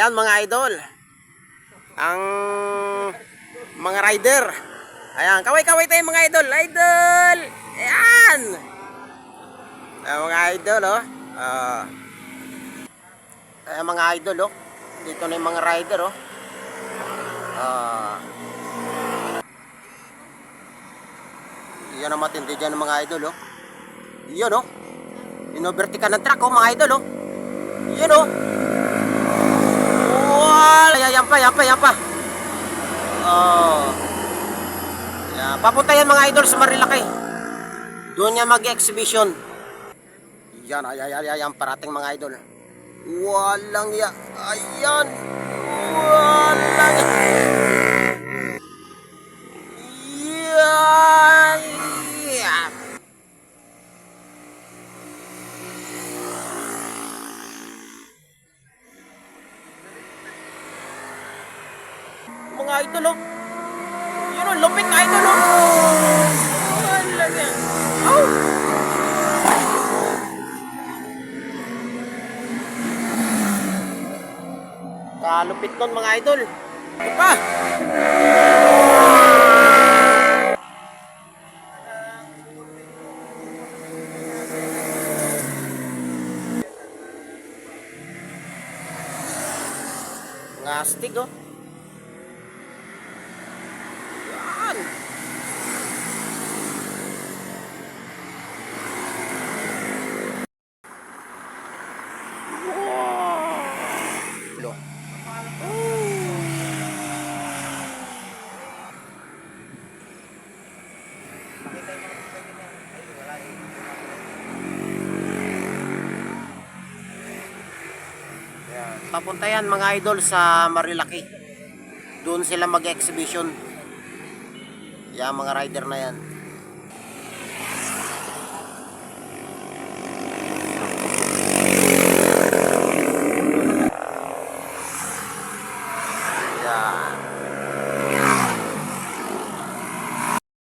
Ayan mga idol, ang mga rider. Ayan, kaway-kaway tayo mga idol. Idol! Ayan! Ayan mga idol, oh. Ayan mga idol, oh. Dito na yung mga rider, oh. Yan ang matindi dyan mga idol, oh. Yan, oh. Inovertical ng truck, oh mga idol, oh. Yan, oh. Wow! Yan pa. Yan. Papunta yan mga idol sa Marilaki. Doon niya mag-exhibition. Yan, ayan, parating mga idol. Walang ya. Ayan. Walang yan. Mga idol, oh. Yun, oh, lupit na idol, oh. Walang yan. Oh. Kalupit nun mga idol. Ipa. Ngastig, oh. Yan. Wow. Papunta yan mga idol sa Marilaki. Doon sila mag-exhibition. Yan mga rider na yan.